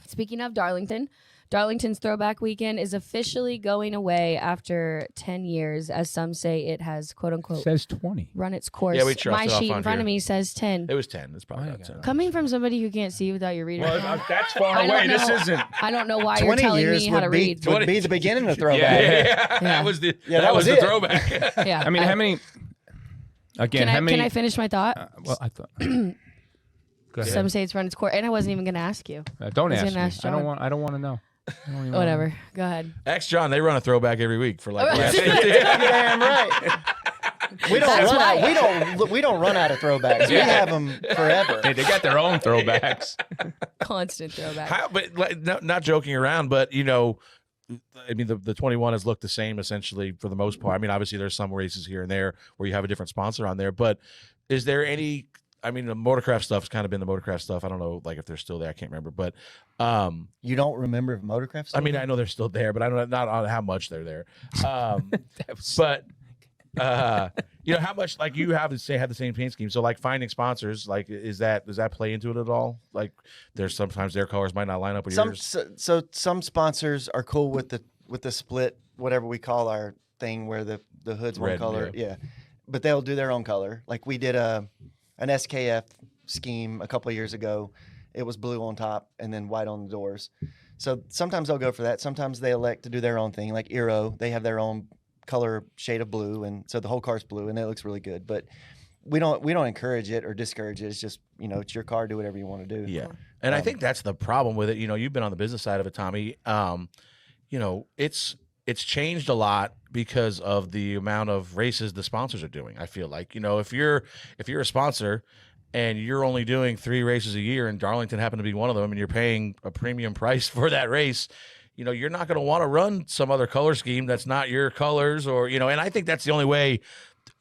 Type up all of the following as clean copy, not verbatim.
Speaking of Darlington's Throwback Weekend is officially going away after 10 years. As some say, it has, quote unquote, It says 20. run its course. Yeah, we trust My it off sheet on in front here. of me says 10. It was 10. It's probably not 10. Coming from somebody who can't see without your reader. Well, that's far I don't away. This know. isn't. I don't know why you're 20 telling years me how to read. would be the beginning of throwback. Yeah. That was the that was the it. throwback. Yeah. I mean, how many? Again, Can how many? Can I finish my thought? Well, I thought. Go ahead. Some say it's run its course, and I wasn't even going to ask you. Don't I was ask gonna me. ask I don't John. want. I don't want to know. I don't even Whatever. Go ahead. Ask John. They run a throwback every week for like the last 50 You're damn right. We don't That's run why- out. We don't run out of throwbacks. We have them forever. Hey, they got their own throwbacks. Constant throwback. But like, not joking around, but you know, I mean, the 21 has looked the same essentially for the most part. I mean, obviously there's some races here and there where you have a different sponsor on there, but is there any? I mean, the Motorcraft stuff's kind of been the Motorcraft stuff. I don't know, like if they're still there. I can't remember, but You don't remember if Motorcraft? I mean, I know they're still there, but I don't not on how much they're there. But you know how much like you have the same paint scheme. So like finding sponsors, like does that play into it at all? Like there's sometimes their colors might not line up with yours. So some sponsors are cool with the split, whatever we call our thing, where the hood's one Red, color. Yeah, but they'll do their own color. Like we did an SKF scheme a couple of years ago. It was blue on top and then white on the doors. So sometimes they'll go for that. Sometimes they elect to do their own thing. Like Eero, they have their own color shade of blue, and so the whole car's blue, and it looks really good. But we don't encourage it or discourage it. It's just, you know, it's your car. Do whatever you want to do. Yeah, and I think that's the problem with it. You know, you've been on the business side of it, Tommy. You know, it's changed a lot because of the amount of races the sponsors are doing. I feel like, you know, if you're a sponsor and you're only doing 3 races a year, and Darlington happened to be one of them, and you're paying a premium price for that race, you know, you're not going to want to run some other color scheme that's not your colors, or, you know, and I think that's the only way.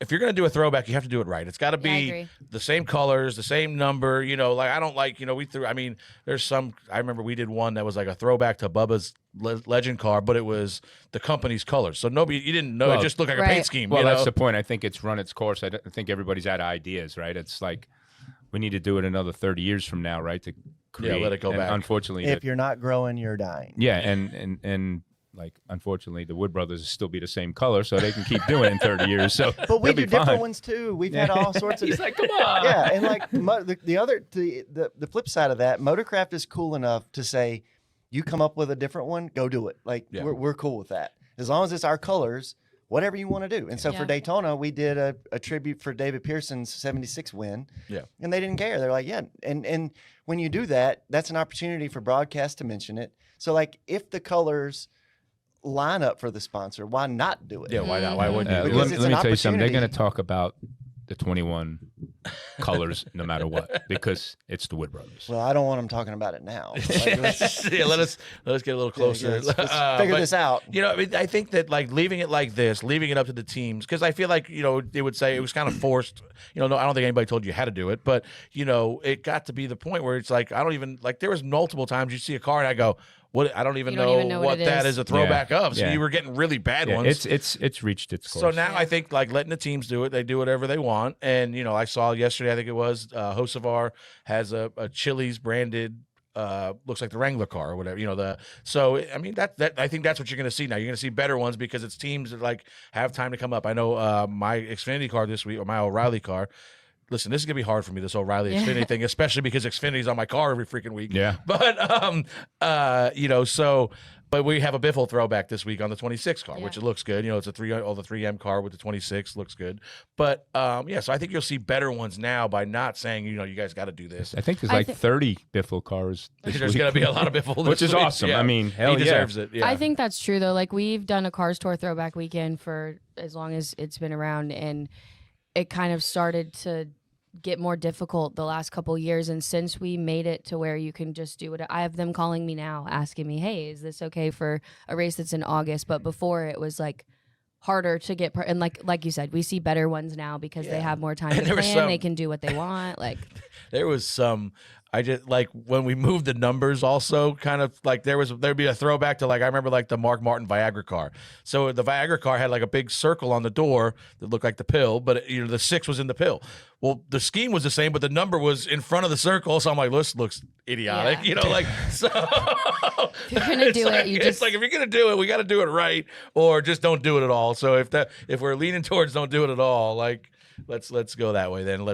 If you're going to do a throwback, you have to do it right. It's got to Yeah, I be agree. the same colors, the same number, you know, like I don't like, you know, I mean, there's some, I remember we did one that was like a throwback to Bubba's legend car, but it was the company's colors. So you didn't know, it just looked like a Right. paint scheme. Well, you know? that's the point. I think it's run its course. I think everybody's out of ideas, right? It's like we need to do it another 30 years from now, right? To create. let it go and back. Unfortunately, If you're not growing, you're dying. yeah, and like unfortunately, the Wood Brothers will still be the same color, so they can keep doing it in 30 years. So, But we they'll do be different fine. ones too. We've had all sorts of. He's like, come on. Yeah, and like the flip side of that, Motorcraft is cool enough to say, you come up with a different one, go do it. Like Yeah. we're cool with that as long as it's our colors. Whatever you want to do. And so Yeah. for Daytona, we did a tribute for David Pearson's 76 win. Yeah. And they didn't care. They're like, yeah. And when you do that, that's an opportunity for broadcast to mention it. So like if the colors line up for the sponsor, why not do it? Yeah, why not? Why wouldn't you? Because let it's me an tell you something. They're opportunity. going to talk about the 21 colors no matter what, because it's the Wood Brothers. Well, I don't want them talking about it now. Like, let's Yeah, let us get a little closer. let's figure But, this out. You know, I think that like leaving it like this, leaving it up to the teams, because I feel like, you know, they would say it was kind of forced. You know, no, I don't think anybody told you how to do it, but you know, it got to be the point where it's like I don't even like. There was multiple times you see a car and I go, "What? I don't even You don't know even know what what it that is. is a throwback Yeah. of." So Yeah. you were getting really bad Yeah, ones. it's reached its course. So now I think like letting the teams do it, they do whatever they want. And, you know, I saw yesterday, I think it was Hocevar has a Chili's branded, looks like the Wrangler car or whatever, you know, so, I mean, that I think that's what you're going to see now. You're going to see better ones because it's teams that like have time to come up. I know my Xfinity car this week, or my O'Reilly car. Listen, this is going to be hard for me, this O'Reilly Xfinity thing, especially because Xfinity's on my car every freaking week. Yeah. But, you know, so, but we have a Biffle throwback this week on the 26 car, which Yeah. it looks good. You know, it's the 3M car with the 26 looks good. But, yeah, so I think you'll see better ones now by not saying, you know, you guys got to do this. I think there's I like thi- 30 Biffle cars. This There's week. going to be a lot of Biffle this Which is week. awesome. Yeah. I mean, hell he yeah. deserves it. Yeah. I think that's true though. Like we've done a Cars Tour Throwback Weekend for as long as it's been around, and it kind of started to get more difficult the last couple years. And since we made it to where you can just do it, I have them calling me now asking me, "Hey, is this okay for a race that's in August?" But before it was like harder to get and like you said, we see better ones now because they have more time And to there was plan. some- They can do what they want. Like There was some, I just like when we moved the numbers also kind of like there'd be a throwback to like I remember like the Mark Martin Viagra car. So the Viagra car had like a big circle on the door that looked like the pill, but you know the 6 was in the pill. Well, the scheme was the same, but the number was in front of the circle. So I'm like, this looks idiotic, Yeah. you know, like so. If you're gonna do it, you it's just like if you're gonna do it, we got to do it right, or just don't do it at all. So if we're leaning towards don't do it at all, like let's go that way then.